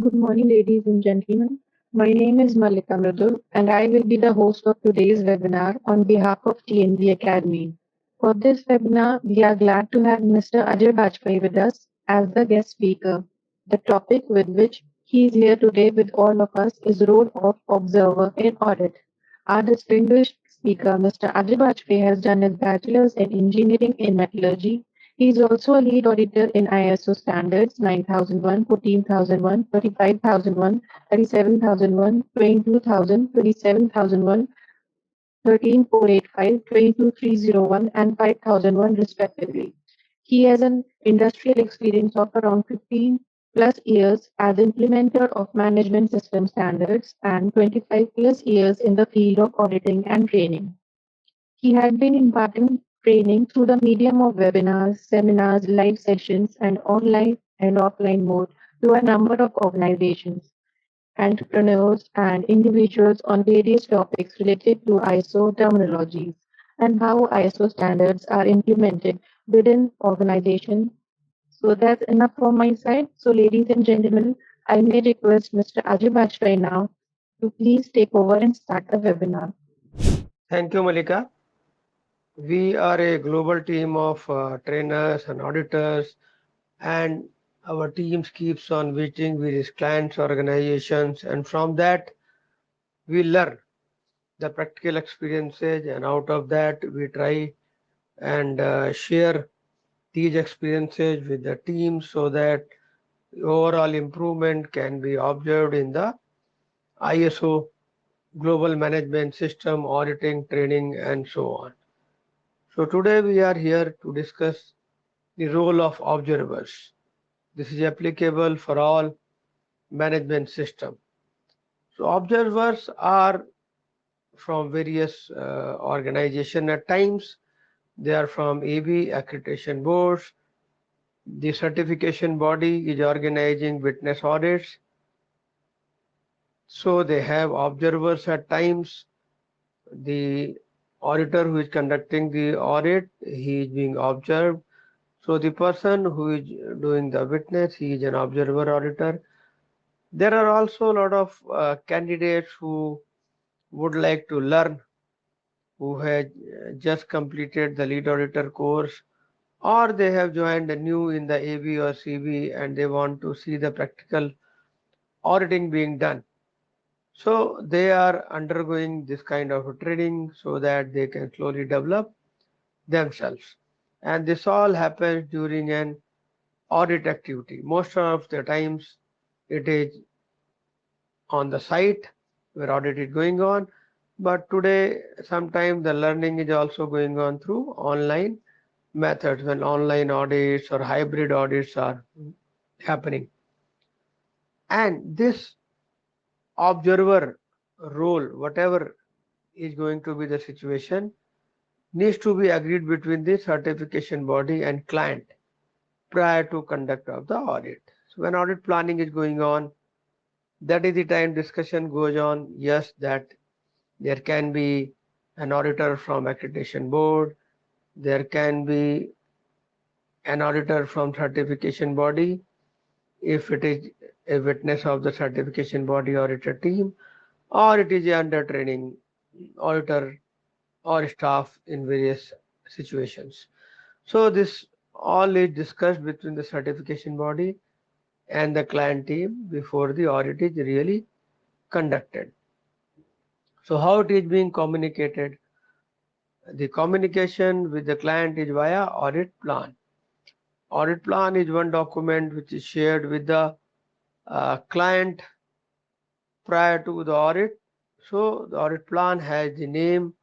Good morning, ladies and gentlemen. My name is Malika Mridul, and I will be the host of today's webinar on behalf of TNV Academy. For this webinar, we are glad to have Mr. Ajay Bajpai with us as the guest speaker. The topic with which he is here today with all of us is role of observer in audit. Our distinguished speaker, Mr. Ajay Bajpai, has done his bachelor's in engineering in metallurgy. He is also a lead auditor in ISO standards 9001, 14001, 35001, 37001, 22000, 27001, 13485, 22301, and 5001 respectively. He has an industrial experience of around 15 plus years as implementer of management system standards and 25 plus years in the field of auditing and training. He had been imparting training through the medium of webinars, seminars, live sessions, and online and offline mode to a number of organizations, entrepreneurs, and individuals on various topics related to ISO terminologies and how ISO standards are implemented within organizations. So that's enough from my side. So, ladies and gentlemen, I may request Mr. Ajay Bajpai now to please take over and start the webinar. Thank you, Malika. We are a global team of trainers and auditors, and our teams keeps on visiting various clients, organizations, and from that we learn the practical experiences, and out of that we try and share these experiences with the team so that overall improvement can be observed in the ISO global management system, auditing, training, and so on. So today we are here to discuss the role of observers. This is applicable for all management system. So observers are from various organization at times. They are from AB accreditation boards. The certification body is organizing witness audits. So they have observers at times. The auditor who is conducting the audit, he is being observed. So the person who is doing the witness, he is an observer auditor. There are also a lot of candidates who would like to learn, who had just completed the lead auditor course, or they have joined new in the AB or CB and they want to see the practical auditing being done. So they are undergoing this kind of training so that they can slowly develop themselves. And this all happens during an audit activity. Most of the times it is on the site where audit is going on, but today sometimes the learning is also going on through online methods when online audits or hybrid audits are happening. And this observer role, whatever is going to be the situation, needs to be agreed between the certification body and client prior to conduct of the audit. So when audit planning is going on, that is the time discussion goes on. Yes, that there can be an auditor from accreditation board, there can be an auditor from certification body if it is a witness of the certification body auditor team, or it is a under training auditor or staff in various situations. So this all is discussed between the certification body and the client team before the audit is really conducted. So how it is being communicated? The communication with the client is via audit plan. Audit plan is one document which is shared with the client prior to the audit. So the audit plan has the name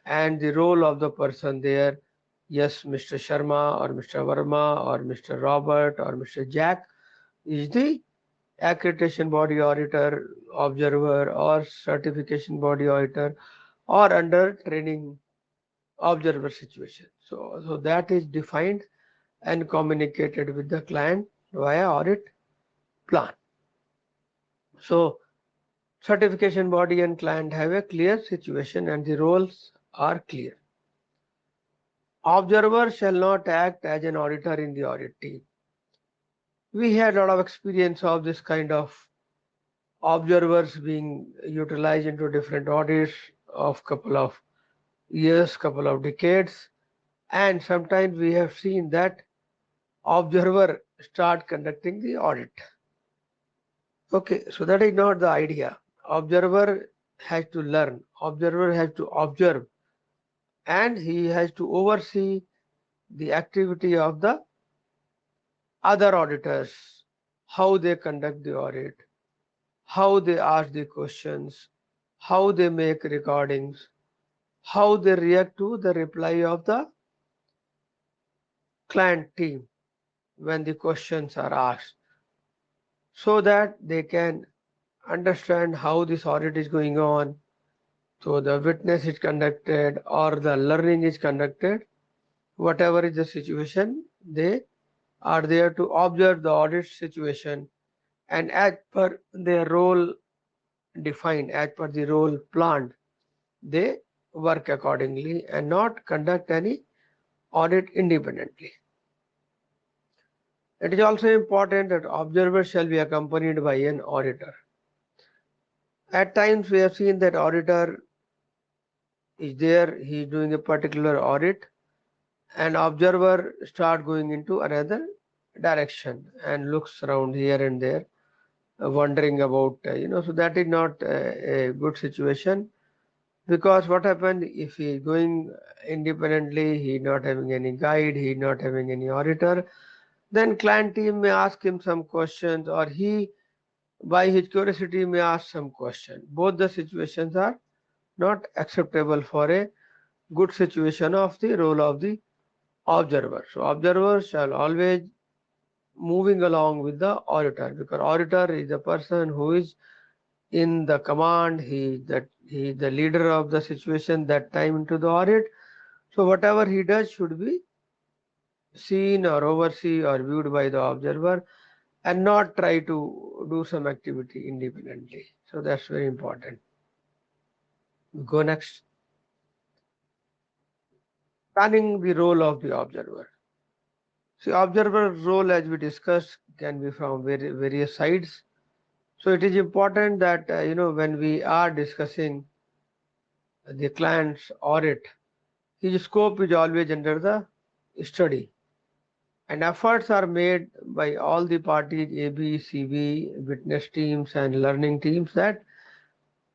and the role of the person there. Yes, Mr. Sharma or Mr. Verma or Mr. Robert or Mr. Jack is the accreditation body auditor, observer or certification body auditor or under training observer situation. So that is defined and communicated with the client via audit plan. So certification body and client have a clear situation and the roles are clear. Observer shall not act as an auditor in the audit team. We had a lot of experience of this kind of observers being utilized into different audits of couple of years, couple of decades, and sometimes we have seen that observer start conducting the audit. Okay, so that is not the idea. Observer has to learn, observer has to observe, and he has to oversee the activity of the other auditors, how they conduct the audit, how they ask the questions, how they make recordings, how they react to the reply of the client team when the questions are asked, so that they can understand how this audit is going on. So the witness is conducted or the learning is conducted, whatever is the situation, they are there to observe the audit situation, and as per their role defined, as per the role planned, they work accordingly and not conduct any audit independently. It is also important that observers shall be accompanied by an auditor. At times we have seen that auditor is there, he is doing a particular audit, and observer start going into another direction and looks around here and there, wondering about, so that is not a good situation. Because what happened if he is going independently, he not having any guide, he not having any auditor, then client team may ask him some questions, or he by his curiosity may ask some question. Both the situations are not acceptable for a good situation of the role of the observer. So observer shall always moving along with the auditor, because auditor is the person who is in the command, he is the leader of the situation that time into the audit. So whatever he does should be seen or overseen or viewed by the observer, and not try to do some activity independently. So that's very important. Go next. Planning the role of the observer. See, observer role, as we discussed, can be from various sides. So it is important that when we are discussing the client's audit, his scope is always under the study, and efforts are made by all the parties, AB, CB, witness teams, and learning teams, that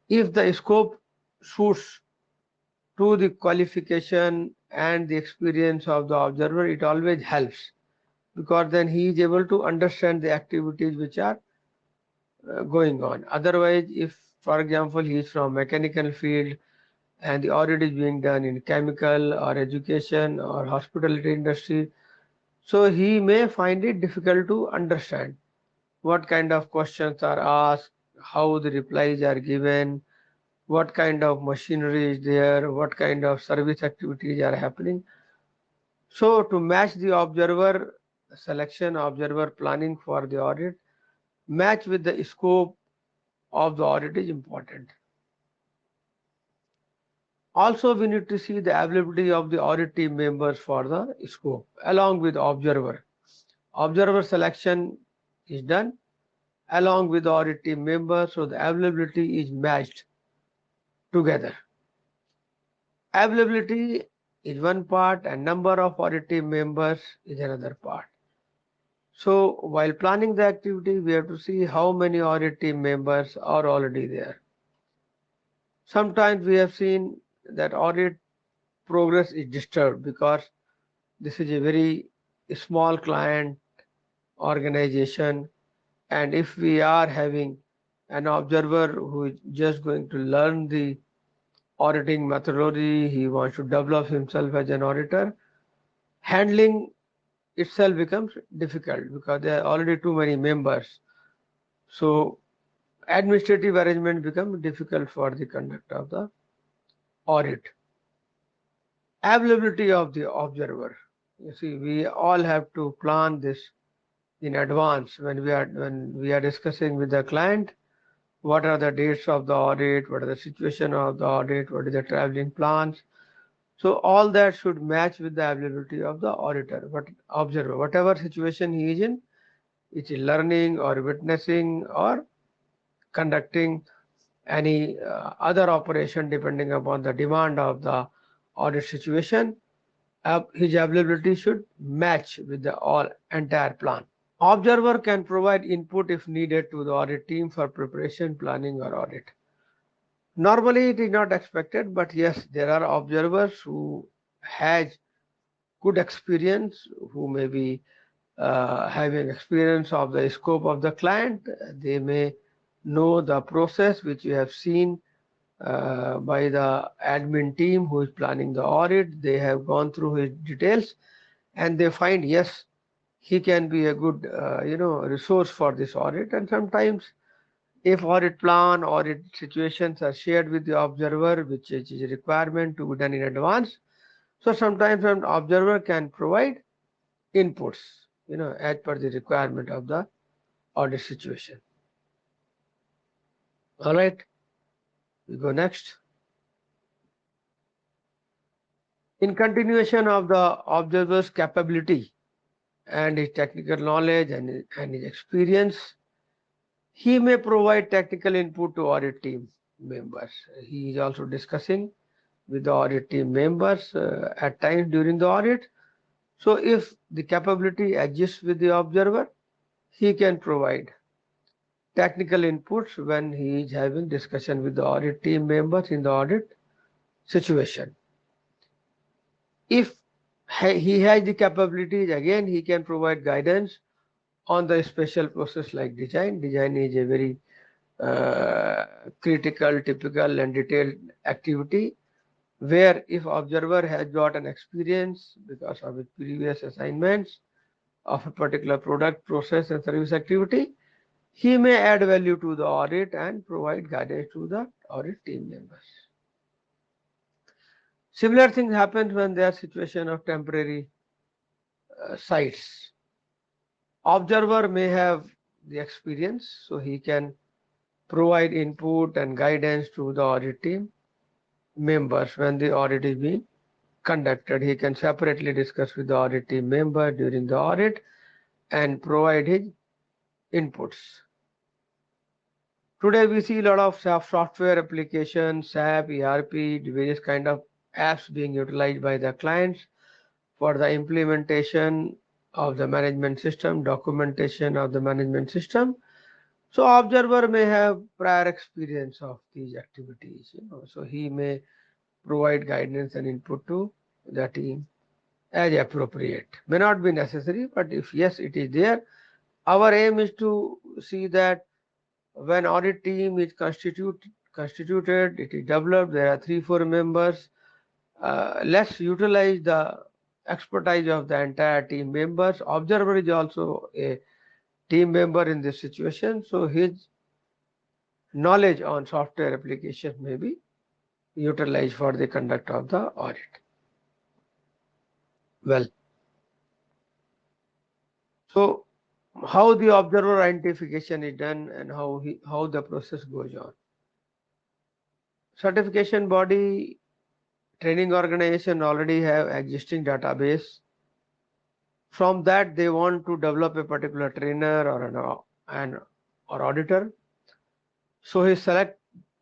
if the scope suits to the qualification and the experience of the observer, it always helps, because then he is able to understand the activities which are going on. Otherwise, if, for example, he is from mechanical field and the audit is being done in chemical or education or hospitality industry, so he may find it difficult to understand what kind of questions are asked, how the replies are given, what kind of machinery is there, what kind of service activities are happening. So to match the observer selection, observer planning for the audit, match with the scope of the audit is important. Also, we need to see the availability of the audit team members for the scope along with observer. Observer selection is done along with the audit team members, so the availability is matched together. Availability is one part and number of audit team members is another part. So while planning the activity, we have to see how many audit team members are already there. Sometimes we have seen that audit progress is disturbed because this is a very small client organization, and if we are having an observer who is just going to learn the auditing methodology, he wants to develop himself as an auditor, handling itself becomes difficult because there are already too many members. So administrative arrangement becomes difficult for the conduct of the audit. Availability of the observer. You see, we all have to plan this in advance when we are discussing with the client. What are the dates of the audit? What are the situation of the audit? What is the traveling plans? So all that should match with the availability of the auditor, but observer, whatever situation he is in, it is learning or witnessing or conducting any other operation depending upon the demand of the audit situation, his availability should match with the all entire plan. Observer can provide input if needed to the audit team for preparation, planning, or audit. Normally, it is not expected, but yes, there are observers who has good experience, who may be having experience of the scope of the client. They may know the process which you have seen by the admin team who is planning the audit. They have gone through his details and they find yes, he can be a good resource for this audit. And sometimes if audit plan, audit situations are shared with the observer, which is a requirement to be done in advance, so sometimes an observer can provide inputs, as per the requirement of the audit situation. All right, we go next. In continuation of the observer's capability and his technical knowledge and his experience, he may provide technical input to audit team members. He is also discussing with the audit team members at times during the audit. So if the capability exists with the observer, he can provide technical inputs when he is having discussion with the audit team members in the audit situation. If he has the capabilities, again, he can provide guidance on the special process like design. Design is a very critical, typical and detailed activity where if observer has got an experience because of his previous assignments of a particular product, process and service activity, he may add value to the audit and provide guidance to the audit team members. Similar thing happens when there are situation of temporary sites. Observer may have the experience, so he can provide input and guidance to the audit team members when the audit is being conducted. He can separately discuss with the audit team member during the audit and provide his inputs. Today we see a lot of software applications, SAP, ERP, various kind of apps being utilized by the clients for the implementation of the management system, documentation of the management system. So observer may have prior experience of these activities, so he may provide guidance and input to the team as appropriate. May not be necessary, but if yes, it is there. Our aim is to see that when audit team is constituted, it is developed, there are 3-4 members. Let's utilize the expertise of the entire team members. Observer is also a team member in this situation, so his knowledge on software application may be utilized for the conduct of the audit. Well, so how the observer identification is done and how the process goes on. Certification body, training organization already have existing database. From that they want to develop a particular trainer or an auditor. So he select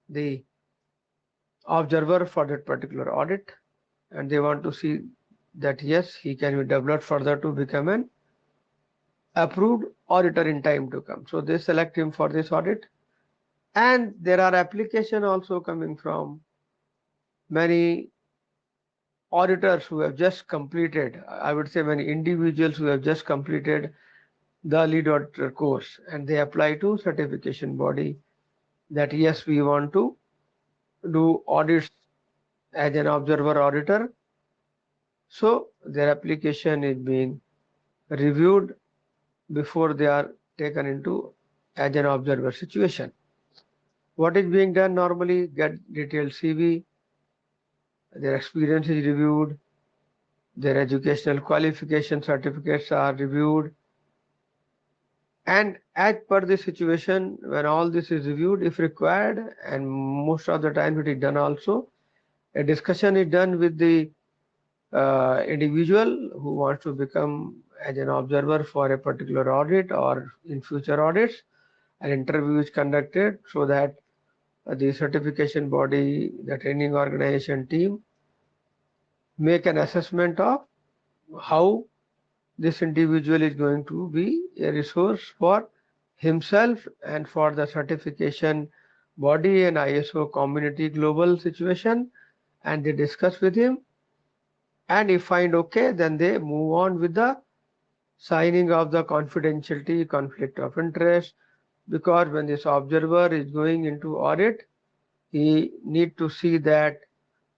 the observer for that particular audit and they want to see that yes, he can be developed further to become an approved auditor in time to come. So they select him for this audit. And there are applications also coming from many auditors who have just completed, I would say many individuals who have just completed the lead auditor course and they apply to certification body that yes, we want to do audits as an observer auditor. So their application is being reviewed before they are taken into as an observer situation. What is being done normally? Get detailed CV, their experience is reviewed, their educational qualification certificates are reviewed, and as per the situation, when all this is reviewed, if required, and most of the time it is done also, a discussion is done with the individual who wants to become as an observer for a particular audit or in future audits, an interview is conducted so that the certification body, the training organization team make an assessment of how this individual is going to be a resource for himself and for the certification body and ISO community global situation, and they discuss with him, and if find okay, then they move on with the signing of the confidentiality conflict of interest, because when this observer is going into audit, he need to see that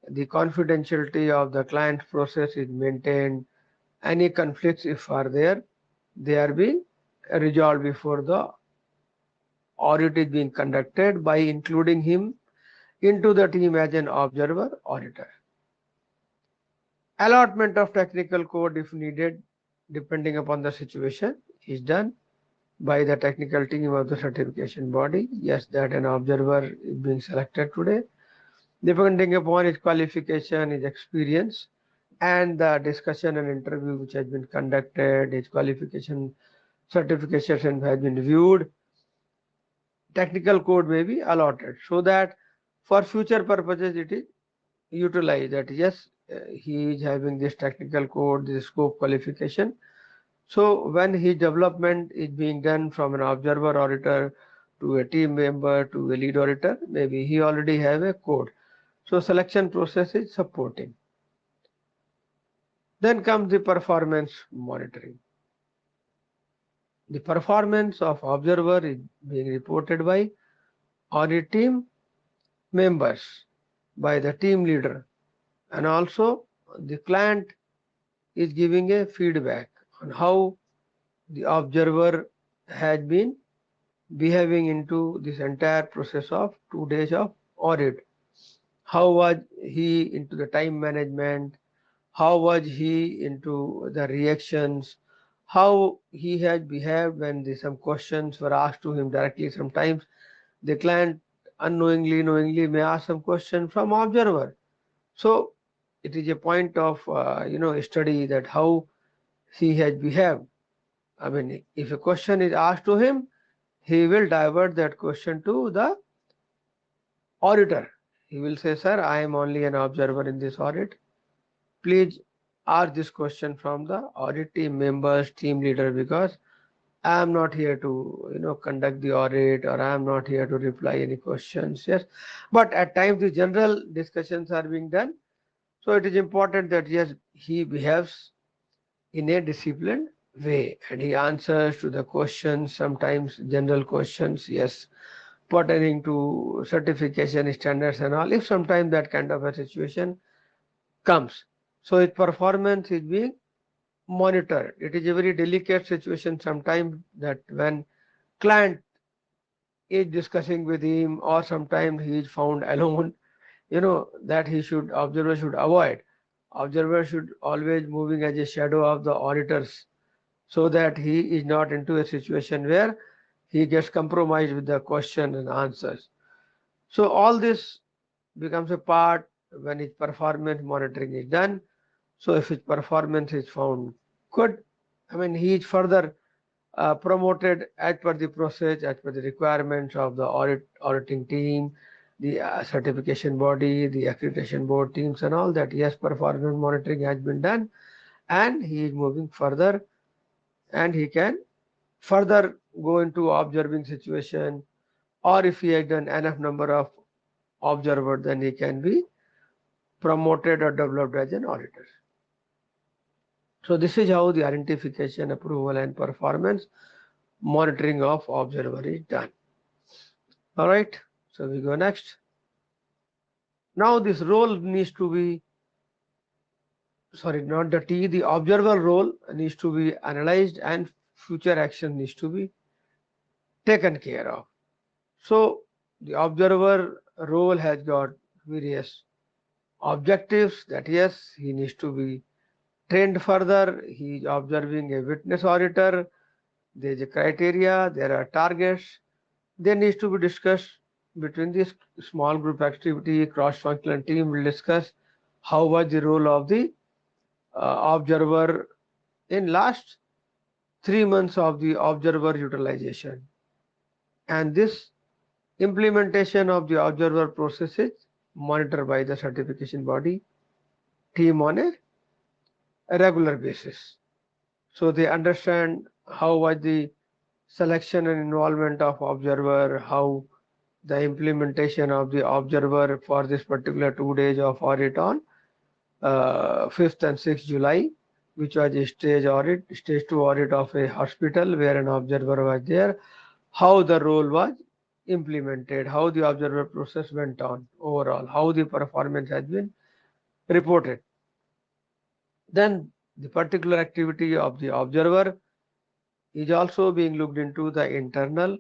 the confidentiality of the client process is maintained. Any conflicts, if are there, they are being resolved before the audit is being conducted by including him into the team as an observer auditor. Allotment of technical code, if needed, depending upon the situation, is done by the technical team of the certification body. Yes, that an observer is being selected today, depending upon his qualification, his experience, and the discussion and interview which has been conducted, his qualification certification has been reviewed, technical code may be allotted so that for future purposes it is utilized, that yes, he is having this technical code, this scope qualification. So when his development is being done from an observer auditor to a team member to a lead auditor, maybe he already have a code. So selection process is supporting. Then comes the performance monitoring. The performance of observer is being reported by audit team members, by the team leader, and also the client is giving a feedback on how the observer has been behaving into this entire process of 2 days of audit. How was he into the time management? How was he into the reactions? How he has behaved when some questions were asked to him directly. Sometimes the client unknowingly, knowingly may ask some question from observer. So it is a point of study that how he has behaved. I mean, if a question is asked to him, he will divert that question to the auditor. He will say, sir, I am only an observer in this audit. Please ask this question from the audit team members, team leader, because I am not here to conduct the audit, or I am not here to reply any questions. Yes, but at times the general discussions are being done. So it is important that yes, he behaves in a disciplined way and he answers to the questions, sometimes general questions, yes, pertaining to certification standards and all, if sometimes that kind of a situation comes. So his performance is being monitored. It is a very delicate situation sometimes, that when client is discussing with him, or sometimes he is found alone, that he should, observer should avoid. Observer should always moving as a shadow of the auditors, so that he is not into a situation where he gets compromised with the question and answers. So all this becomes a part when his performance monitoring is done. So if his performance is found good, I mean, he is further promoted as per the process, as per the requirements of the auditing team, the certification body, the accreditation board teams and all that. Yes, performance monitoring has been done and he is moving further, and he can further go into observing situation, or if he has done enough number of observer, then he can be promoted or developed as an auditor. So this is how the identification, approval and performance monitoring of observer is done. All right, so we go next. Now this role needs to be, sorry, not the T, the observer role needs to be analyzed and future action needs to be taken care of. So the observer role has got various objectives, that yes, he needs to be trained further, he is observing a witness auditor, there is a criteria, there are targets, they needs to be discussed between this small group activity, cross-functional team will discuss how was the role of the observer in last 3 months of the observer utilization, and this implementation of the observer process is monitored by the certification body team on a regular basis. So they understand how was the selection and involvement of observer, how the implementation of the observer for this particular 2 days of audit on 5th and 6th July, which was a stage 2 audit of a hospital where an observer was there, how the role was implemented, how the observer process went on overall, how the performance has been reported. Then the particular activity of the observer is also being looked into the internal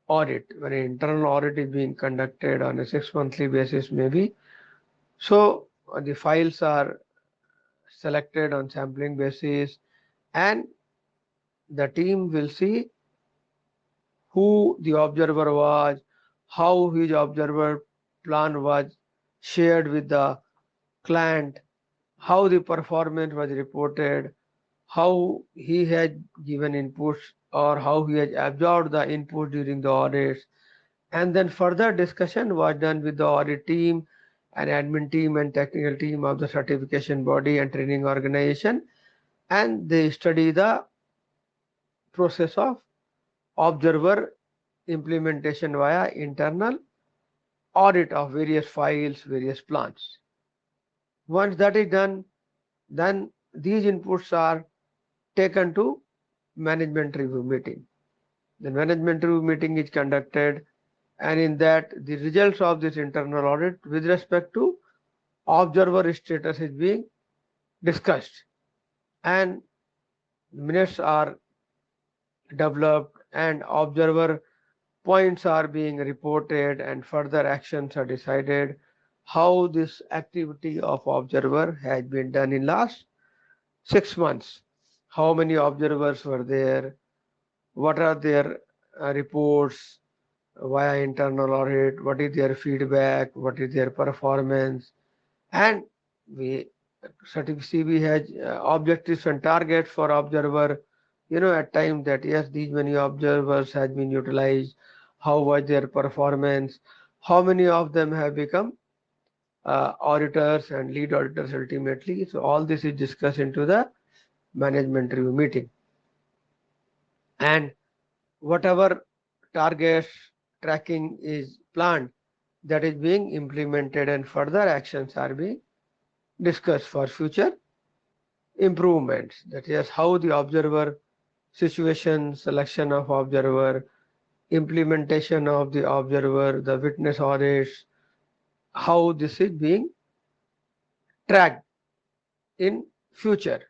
audit. When an internal audit is being conducted on a 6 monthly basis, maybe, so the files are selected on sampling basis, and the team will see who the observer was, how his observer plan was shared with the client, how the performance was reported, how he had given inputs or how he has absorbed the input during the audits. And then further discussion was done with the audit team and admin team and technical team of the certification body and training organization, and they study the process of observer implementation via internal audit of various files, various plans. Once that is done, then these inputs are taken to management review meeting. The management review meeting is conducted, and in that the results of this internal audit with respect to observer status is being discussed, and minutes are developed and observer points are being reported and further actions are decided how this activity of observer has been done in last 6 months, how many observers were there, what are their reports via internal audit, what is their feedback, what is their performance, and we CB has objectives and targets for observer. At times that yes, these many observers has been utilized, how was their performance, how many of them have become auditors and lead auditors ultimately. So all this is discussed into the management review meeting, and whatever targets tracking is planned, that is being implemented and further actions are being discussed for future improvements. That is how the observer situation, selection of observer, implementation of the observer, the witness audits, how this is being tracked in future,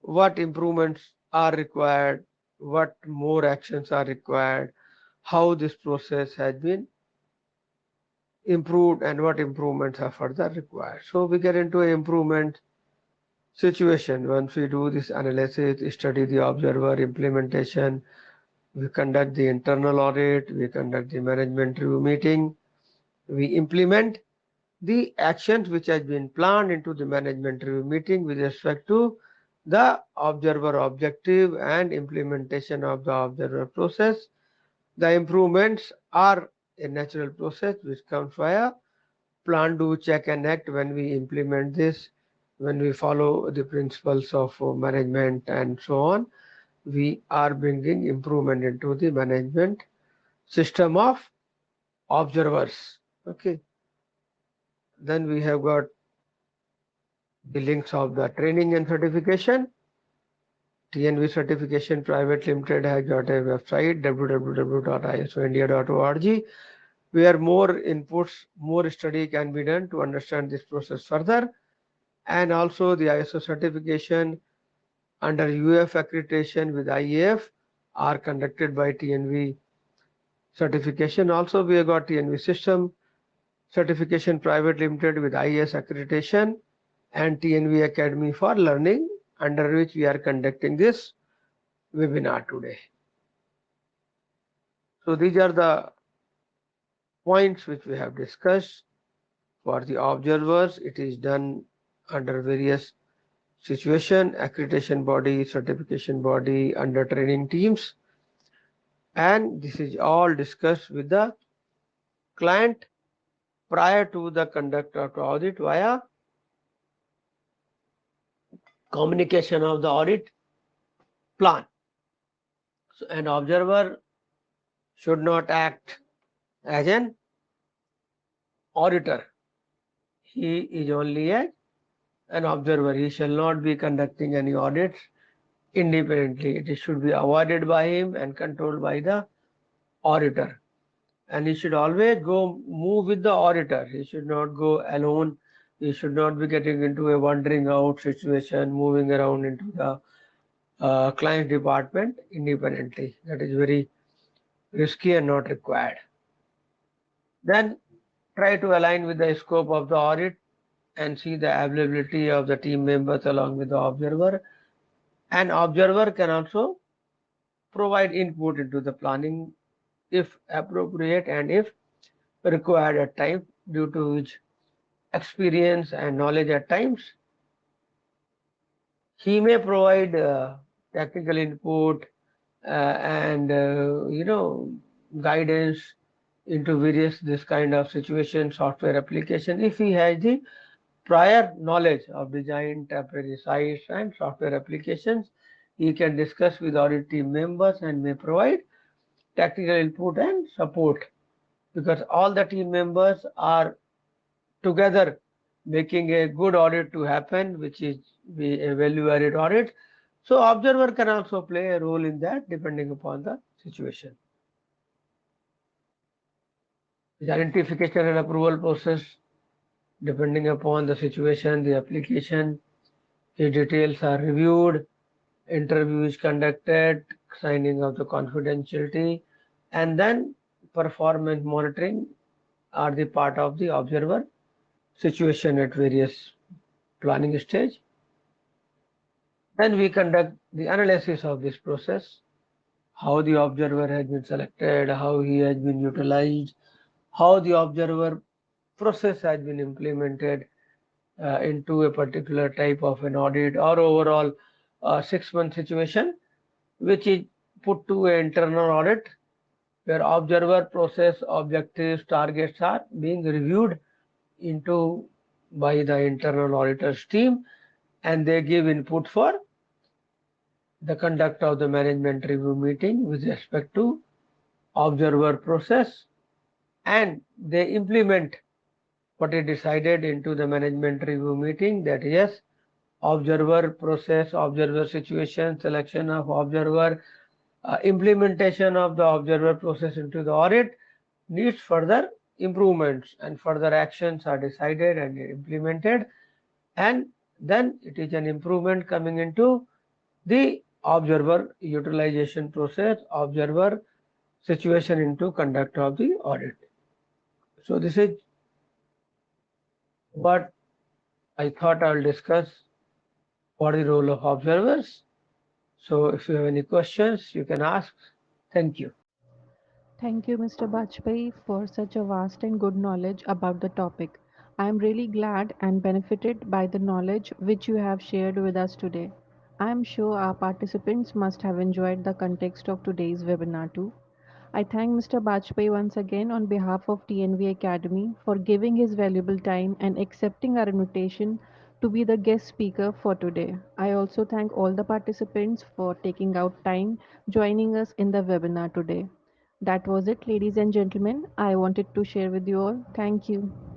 what improvements are required, what more actions are required, how this process has been improved and what improvements are further required. So we get into an improvement situation. Once we do this analysis, study the observer implementation, we conduct the internal audit, we conduct the management review meeting, we implement the actions which has been planned into the management review meeting with respect to the observer objective and implementation of the observer process. The improvements are a natural process which comes via plan, do, check and act. When we implement this, when we follow the principles of management and so on, we are bringing improvement into the management system of observers. Okay. Then we have got the links of the training and certification. TNV Certification Private Limited has got a website www.isoindia.org where more inputs, more study can be done to understand this process further. And also the ISO certification under UF accreditation with IAF are conducted by TNV certification. Also we have got TNV System Certification Private Limited with IAS accreditation and TNV Academy for Learning, under which we are conducting this webinar today. So these are the points which we have discussed. For the observers, it is done under various situation, accreditation body, certification body, under training teams. And this is all discussed with the client prior to the conduct of the audit via communication of the audit plan. So an observer should not act as an auditor. He is only an observer. He shall not be conducting any audits independently. It should be avoided by him and controlled by the auditor. And he should always go move with the auditor. He should not go alone. He should not be getting into a wandering out situation, moving around into the client department independently. That is very risky and not required. Then try to align with the scope of the audit and see the availability of the team members along with the observer. An observer can also provide input into the planning if appropriate and if required at times due to his experience and knowledge at times. He may provide technical input and guidance into various this kind of situation software application if he has the prior knowledge of design temporary sites and software applications. He can discuss with audit team members and may provide technical input and support because all the team members are together making a good audit to happen, which is a value added audit. So observer can also play a role in that depending upon the situation. The identification and approval process depending upon the situation, the application, the details are reviewed, interview is conducted, signing of the confidentiality, and then performance monitoring are the part of the observer situation at various planning stage. Then we conduct the analysis of this process, how the observer has been selected, how he has been utilized, how the observer process has been implemented into a particular type of an audit or overall 6 month situation, which is put to an internal audit where observer process objectives targets are being reviewed into by the internal auditors team and they give input for the conduct of the management review meeting with respect to observer process and they implement what is decided into the management review meeting that yes, observer process, observer situation, selection of observer, implementation of the observer process into the audit needs further improvements and further actions are decided and implemented and then it is an improvement coming into the observer utilization process, observer situation into conduct of the audit. So this is what I thought I will discuss for the role of observers. So if you have any questions, you can ask. Thank you. Thank you, Mr. Bajpai, for such a vast and good knowledge about the topic. I am really glad and benefited by the knowledge which you have shared with us today. I am sure our participants must have enjoyed the context of today's webinar too. I thank Mr. Bajpai once again on behalf of TNV Academy for giving his valuable time and accepting our invitation to be the guest speaker for today. I also thank all the participants for taking out time joining us in the webinar today. That was it, ladies and gentlemen. I wanted to share with you all. Thank you.